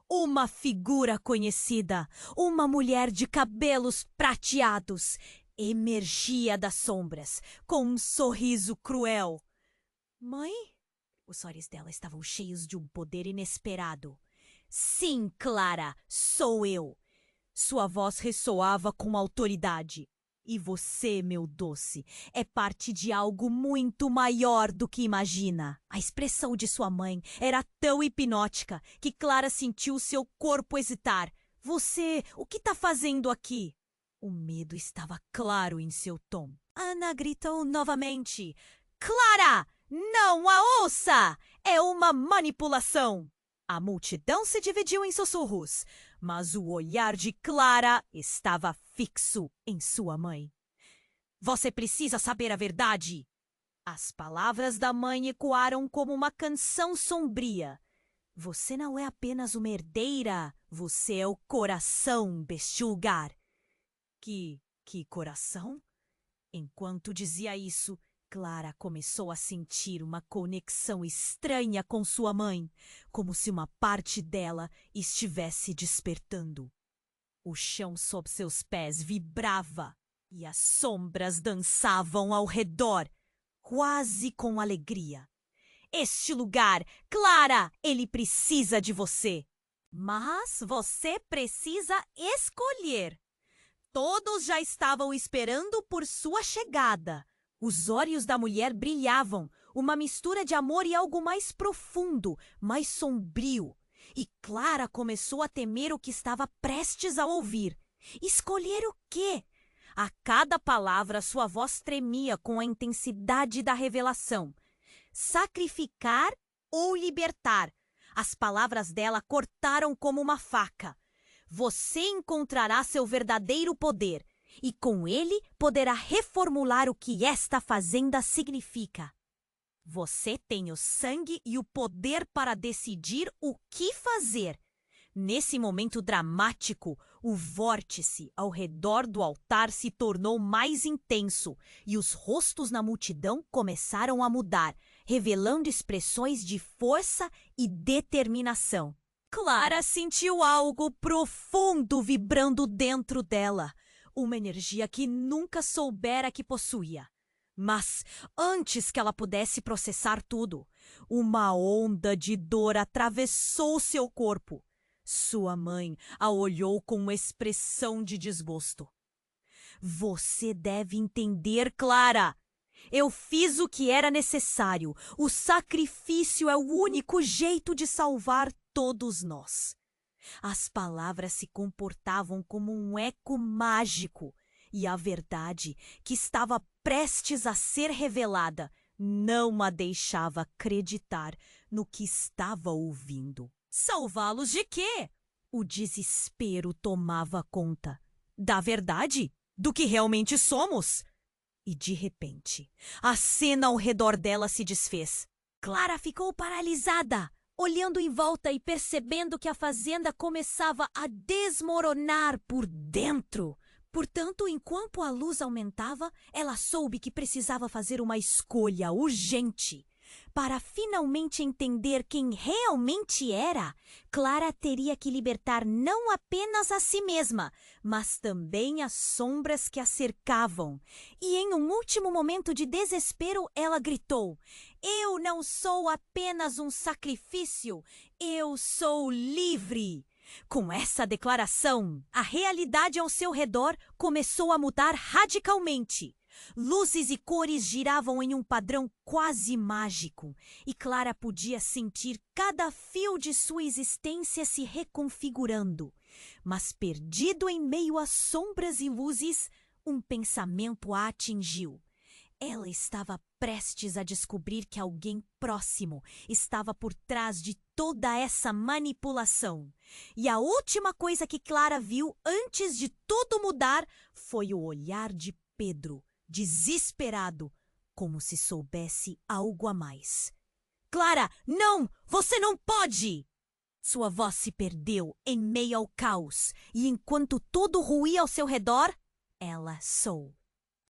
Speaker 1: uma figura conhecida, uma mulher de cabelos prateados, emergia das sombras com um sorriso cruel. Mãe? Os olhos dela estavam cheios de um poder inesperado. Sim, Clara, sou eu. Sua voz ressoava com autoridade. E você, meu doce, é parte de algo muito maior do que imagina. A expressão de sua mãe era tão hipnótica que Clara sentiu seu corpo hesitar. Você, o que está fazendo aqui? O medo estava claro em seu tom. Ana gritou novamente. Clara, não a ouça! É uma manipulação! A multidão se dividiu em sussurros, mas o olhar de Clara estava fixo em sua mãe. Você precisa saber a verdade! As palavras da mãe ecoaram como uma canção sombria. Você não é apenas uma herdeira, você é o coração deste lugar. Que coração? Enquanto dizia isso, Clara começou a sentir uma conexão estranha com sua mãe, como se uma parte dela estivesse despertando. O chão sob seus pés vibrava e as sombras dançavam ao redor, quase com alegria. Este lugar, Clara, ele precisa de você. Mas você precisa escolher. Todos já estavam esperando por sua chegada. Os olhos da mulher brilhavam, uma mistura de amor e algo mais profundo, mais sombrio. E Clara começou a temer o que estava prestes a ouvir. Escolher o quê? A cada palavra sua voz tremia com a intensidade da revelação. Sacrificar ou libertar? As palavras dela cortaram como uma faca. Você encontrará seu verdadeiro poder. E com ele poderá reformular o que esta fazenda significa. Você tem o sangue e o poder para decidir o que fazer. Nesse momento dramático, o vórtice ao redor do altar se tornou mais intenso e os rostos na multidão começaram a mudar, revelando expressões de força e determinação. Clara sentiu algo profundo vibrando dentro dela. Uma energia que nunca soubera que possuía. Mas, antes que ela pudesse processar tudo, uma onda de dor atravessou seu corpo. Sua mãe a olhou com uma expressão de desgosto. Você deve entender, Clara. Eu fiz o que era necessário. O sacrifício é o único jeito de salvar todos nós. As palavras se comportavam como um eco mágico, e a verdade, que estava prestes a ser revelada, não a deixava acreditar no que estava ouvindo. Salvá-los de quê? O desespero tomava conta. Da verdade? Do que realmente somos? E de repente, a cena ao redor dela se desfez. Clara ficou paralisada, olhando em volta e percebendo que a fazenda começava a desmoronar por dentro. Portanto, enquanto a luz aumentava, ela soube que precisava fazer uma escolha urgente. Para finalmente entender quem realmente era, Clara teria que libertar não apenas a si mesma, mas também as sombras que a cercavam. E em um último momento de desespero, ela gritou: Eu não sou apenas um sacrifício, eu sou livre! Com essa declaração, a realidade ao seu redor começou a mudar radicalmente. Luzes e cores giravam em um padrão quase mágico, e Clara podia sentir cada fio de sua existência se reconfigurando. Mas, perdido em meio às sombras e luzes, um pensamento a atingiu. Ela estava prestes a descobrir que alguém próximo estava por trás de toda essa manipulação. E a última coisa que Clara viu antes de tudo mudar foi o olhar de Pedro, desesperado, como se soubesse algo a mais. Clara, não! Você não pode! Sua voz se perdeu em meio ao caos, e enquanto tudo ruía ao seu redor, ela soou.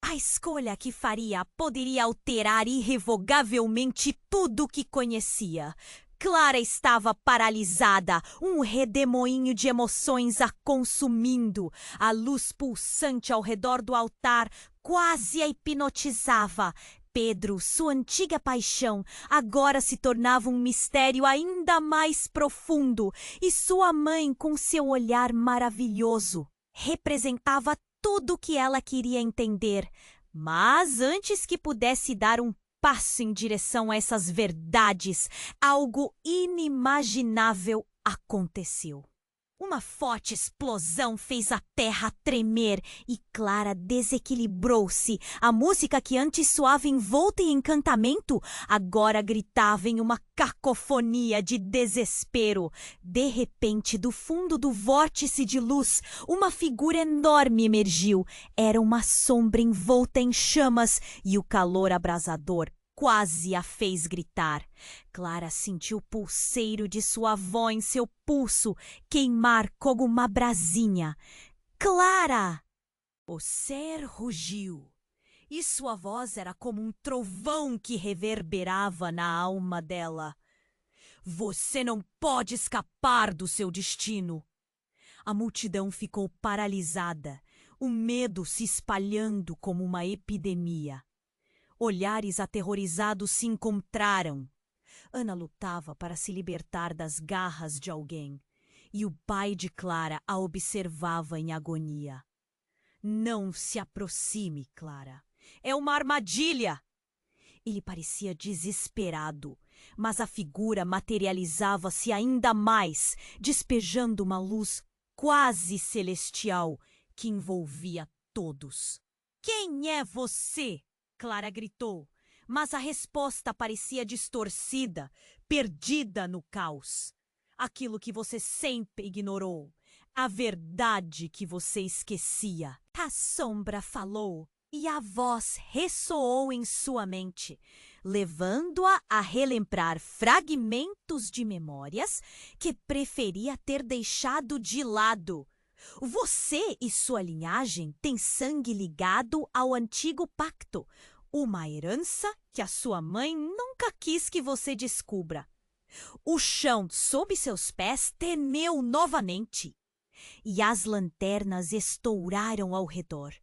Speaker 1: A escolha que faria poderia alterar irrevogavelmente tudo o que conhecia. Clara estava paralisada, um redemoinho de emoções a consumindo. A luz pulsante ao redor do altar quase a hipnotizava. Pedro, sua antiga paixão, agora se tornava um mistério ainda mais profundo, e sua mãe, com seu olhar maravilhoso, representava tudo o que ela queria entender. Mas antes que pudesse dar um passo em direção a essas verdades, algo inimaginável aconteceu. Uma forte explosão fez a terra tremer e Clara desequilibrou-se. A música que antes soava envolta em encantamento, agora gritava em uma cacofonia de desespero. De repente, do fundo do vórtice de luz, uma figura enorme emergiu. Era uma sombra envolta em chamas e o calor abrasador quase a fez gritar. Clara sentiu o pulseiro de sua avó em seu pulso queimar como uma brasinha. Clara! O ser rugiu, e sua voz era como um trovão que reverberava na alma dela. Você não pode escapar do seu destino. A multidão ficou paralisada, o medo se espalhando como uma epidemia. Olhares aterrorizados se encontraram. Ana lutava para se libertar das garras de alguém, e o pai de Clara a observava em agonia. Não se aproxime, Clara. É uma armadilha! Ele parecia desesperado, mas a figura materializava-se ainda mais, despejando uma luz quase celestial que envolvia todos. Quem é você? Clara gritou, mas a resposta parecia distorcida, perdida no caos. Aquilo que você sempre ignorou, a verdade que você esquecia. A sombra falou e a voz ressoou em sua mente, levando-a a relembrar fragmentos de memórias que preferia ter deixado de lado. Você e sua linhagem têm sangue ligado ao antigo pacto, uma herança que a sua mãe nunca quis que você descubra. O chão sob seus pés tremeu novamente, e as lanternas estouraram ao redor,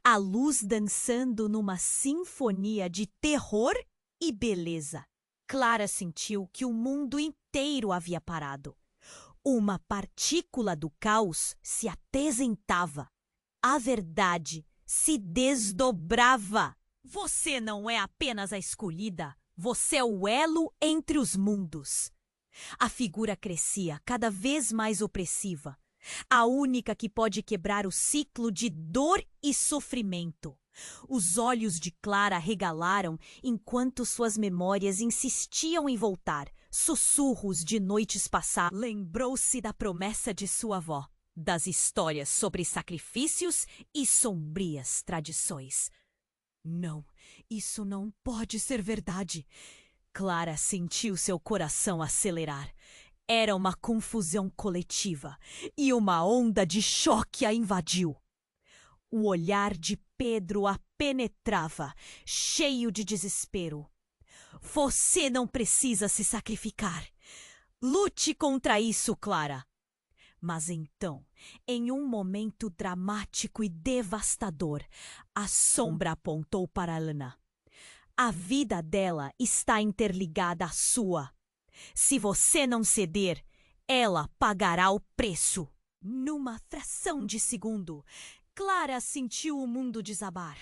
Speaker 1: a luz dançando numa sinfonia de terror e beleza. Clara sentiu que o mundo inteiro havia parado. Uma partícula do caos se apresentava. A verdade se desdobrava. Você não é apenas a escolhida, você é o elo entre os mundos. A figura crescia, cada vez mais opressiva. A única que pode quebrar o ciclo de dor e sofrimento. Os olhos de Clara regalaram enquanto suas memórias insistiam em voltar. Sussurros de noites passadas. Lembrou-se da promessa de sua avó, das histórias sobre sacrifícios e sombrias tradições. Não, isso não pode ser verdade. Clara sentiu seu coração acelerar. Era uma confusão coletiva e uma onda de choque a invadiu. O olhar de Pedro a penetrava, cheio de desespero. Você não precisa se sacrificar. Lute contra isso, Clara. Mas então, em um momento dramático e devastador, a sombra apontou para Ana. A vida dela está interligada à sua. Se você não ceder, ela pagará o preço. Numa fração de segundo, Clara sentiu o mundo desabar.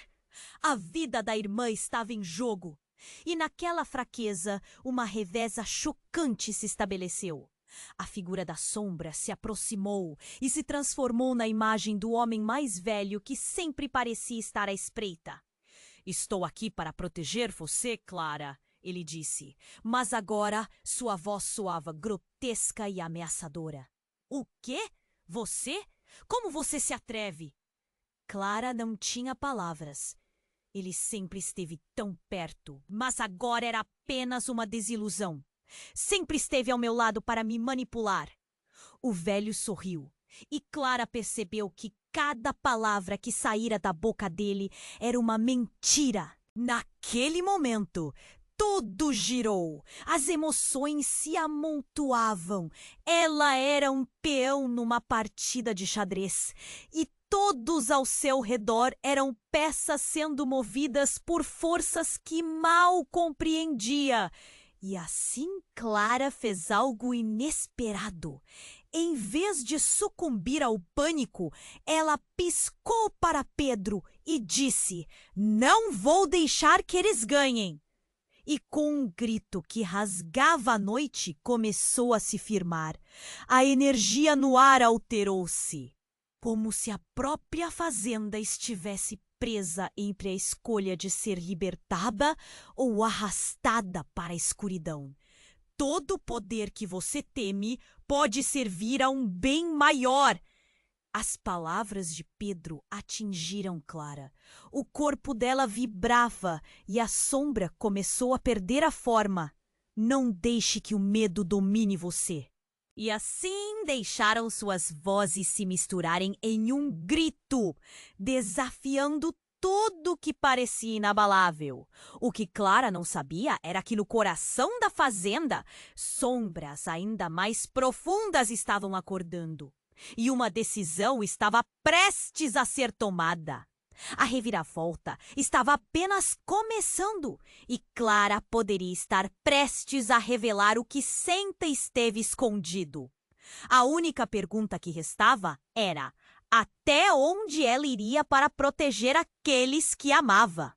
Speaker 1: A vida da irmã estava em jogo. E naquela fraqueza, uma reveza chocante se estabeleceu. A figura da sombra se aproximou e se transformou na imagem do homem mais velho que sempre parecia estar à espreita. Estou aqui para proteger você, Clara, ele disse, mas agora sua voz soava grotesca e ameaçadora. O quê? Você? Como você se atreve? Clara não tinha palavras. Ele sempre esteve tão perto, mas agora era apenas uma desilusão. Sempre esteve ao meu lado para me manipular. O velho sorriu, e Clara percebeu que cada palavra que saíra da boca dele era uma mentira. Naquele momento, tudo girou. As emoções se amontoavam. Ela era um peão numa partida de xadrez. E todos ao seu redor eram peças sendo movidas por forças que mal compreendia. E assim Clara fez algo inesperado. Em vez de sucumbir ao pânico, ela piscou para Pedro e disse: "Não vou deixar que eles ganhem." E com um grito que rasgava a noite, começou a se firmar. A energia no ar alterou-se, como se a própria fazenda estivesse presa entre a escolha de ser libertada ou arrastada para a escuridão. Todo poder que você teme pode servir a um bem maior. As palavras de Pedro atingiram Clara. O corpo dela vibrava e a sombra começou a perder a forma. Não deixe que o medo domine você. E assim deixaram suas vozes se misturarem em um grito, desafiando tudo que parecia inabalável. O que Clara não sabia era que no coração da fazenda, sombras ainda mais profundas estavam acordando. E uma decisão estava prestes a ser tomada. A reviravolta estava apenas começando e Clara poderia estar prestes a revelar o que sempre esteve escondido. A única pergunta que restava era: até onde ela iria para proteger aqueles que amava?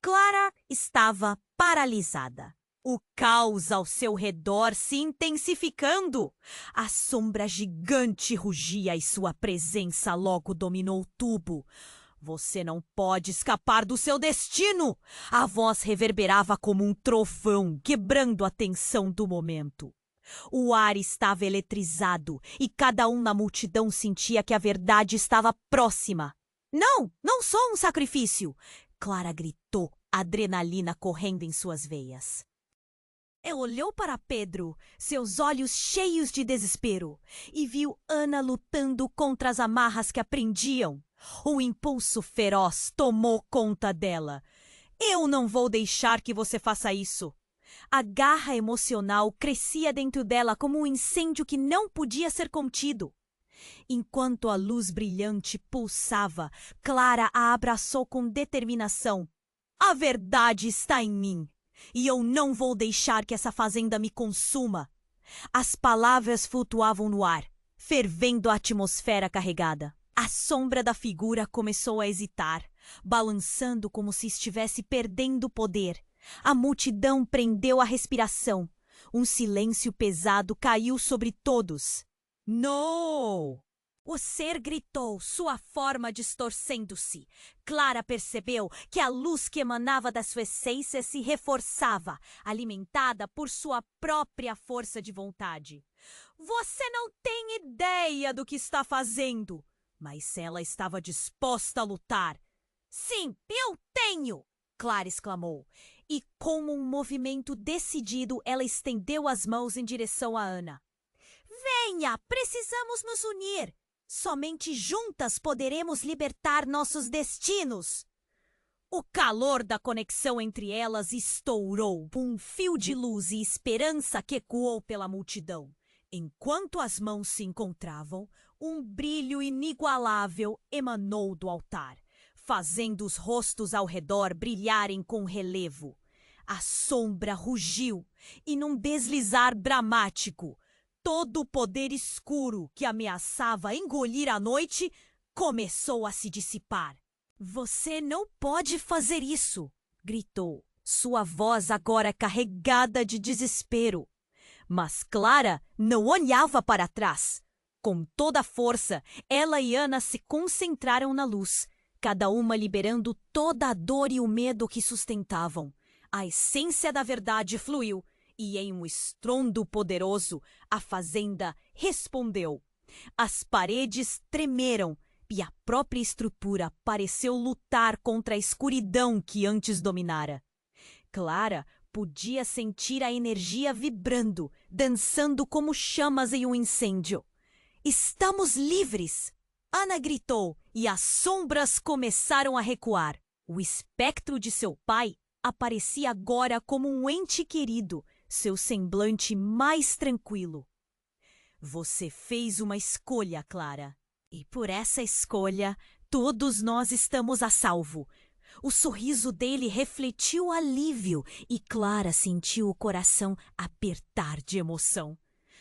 Speaker 1: Clara estava paralisada. O caos ao seu redor se intensificando. A sombra gigante rugia e sua presença logo dominou tudo. Você não pode escapar do seu destino! A voz reverberava como um trovão, quebrando a tensão do momento. O ar estava eletrizado e cada um na multidão sentia que a verdade estava próxima. Não, não sou um sacrifício! Clara gritou, adrenalina correndo em suas veias. Olhou para Pedro, seus olhos cheios de desespero, e viu Ana lutando contra as amarras que a prendiam. O impulso feroz tomou conta dela. Eu não vou deixar que você faça isso. A garra emocional crescia dentro dela como um incêndio que não podia ser contido. Enquanto a luz brilhante pulsava, Clara a abraçou com determinação. A verdade está em mim. E eu não vou deixar que essa fazenda me consuma. As palavras flutuavam no ar, fervendo a atmosfera carregada. A sombra da figura começou a hesitar, balançando como se estivesse perdendo poder. A multidão prendeu a respiração. Um silêncio pesado caiu sobre todos. "Não!" O ser gritou, sua forma distorcendo-se. Clara percebeu que a luz que emanava da sua essência se reforçava, alimentada por sua própria força de vontade. "Você não tem ideia do que está fazendo!" Mas ela estava disposta a lutar. "Sim, eu tenho!" Clara exclamou. E com um movimento decidido, ela estendeu as mãos em direção a Ana. "Venha, precisamos nos unir! Somente juntas poderemos libertar nossos destinos." O calor da conexão entre elas estourou. Um fio de luz e esperança que ecoou pela multidão. Enquanto as mãos se encontravam, um brilho inigualável emanou do altar, fazendo os rostos ao redor brilharem com relevo. A sombra rugiu e, num deslizar dramático, todo o poder escuro que ameaçava engolir a noite começou a se dissipar. "Você não pode fazer isso!" gritou, sua voz agora carregada de desespero. Mas Clara não olhava para trás. Com toda a força, ela e Ana se concentraram na luz, cada uma liberando toda a dor e o medo que sustentavam. A essência da verdade fluiu. E em um estrondo poderoso, a fazenda respondeu. As paredes tremeram e a própria estrutura pareceu lutar contra a escuridão que antes dominara. Clara podia sentir a energia vibrando, dançando como chamas em um incêndio. Estamos livres! Ana gritou e as sombras começaram a recuar. O espectro de seu pai aparecia agora como um ente querido, seu semblante mais tranquilo. Você fez uma escolha, Clara. E por essa escolha, todos nós estamos a salvo. O sorriso dele refletiu alívio e Clara sentiu o coração apertar de emoção.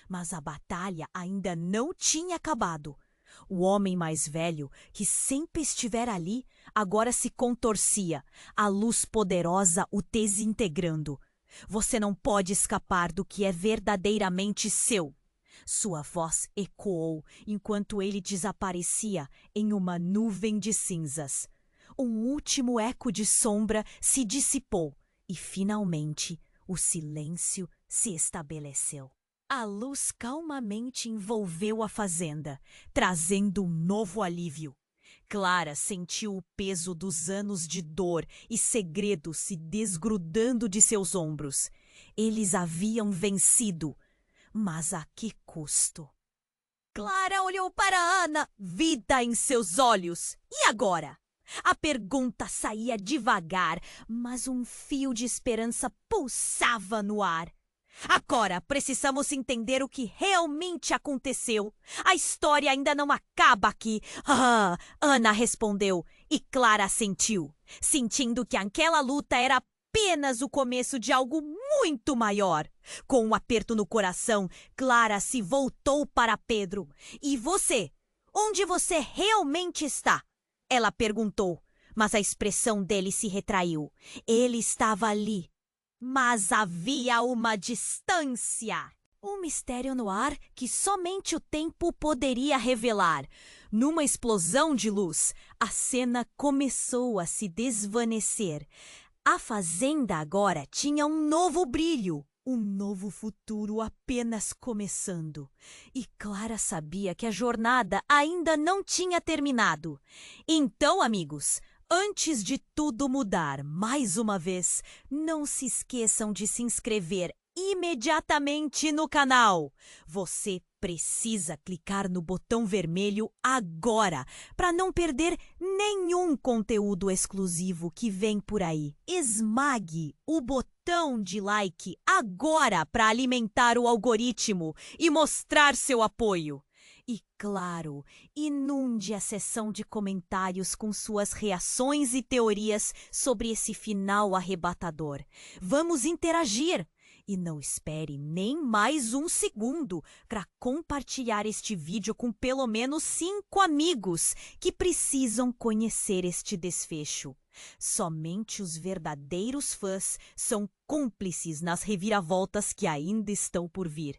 Speaker 1: Mas a batalha ainda não tinha acabado. O homem mais velho, que sempre estivera ali, agora se contorcia, a luz poderosa o desintegrando. Você não pode escapar do que é verdadeiramente seu. Sua voz ecoou enquanto ele desaparecia em uma nuvem de cinzas. Um último eco de sombra se dissipou e, finalmente, o silêncio se estabeleceu. A luz calmamente envolveu a fazenda, trazendo um novo alívio. Clara sentiu o peso dos anos de dor e segredo se desgrudando de seus ombros. Eles haviam vencido, mas a que custo? Clara olhou para Ana, vida em seus olhos. E agora? A pergunta saía devagar, mas um fio de esperança pulsava no ar. Agora precisamos entender o que realmente aconteceu. A história ainda não acaba aqui. Ana respondeu e Clara assentiu, sentindo que aquela luta era apenas o começo de algo muito maior. Com um aperto no coração, Clara se voltou para Pedro. E você? Onde você realmente está? Ela perguntou, mas a expressão dele se retraiu. Ele estava ali. Mas havia uma distância. Um mistério no ar que somente o tempo poderia revelar. Numa explosão de luz, a cena começou a se desvanecer. A fazenda agora tinha um novo brilho. Um novo futuro apenas começando. E Clara sabia que a jornada ainda não tinha terminado. Então, amigos, antes de tudo mudar, mais uma vez, não se esqueçam de se inscrever imediatamente no canal. Você precisa clicar no botão vermelho agora para não perder nenhum conteúdo exclusivo que vem por aí. Esmague o botão de like agora para alimentar o algoritmo e mostrar seu apoio. E, claro, inunde a seção de comentários com suas reações e teorias sobre esse final arrebatador. Vamos interagir! E não espere nem mais um segundo para compartilhar este vídeo com pelo menos 5 amigos que precisam conhecer este desfecho. Somente os verdadeiros fãs são cúmplices nas reviravoltas que ainda estão por vir.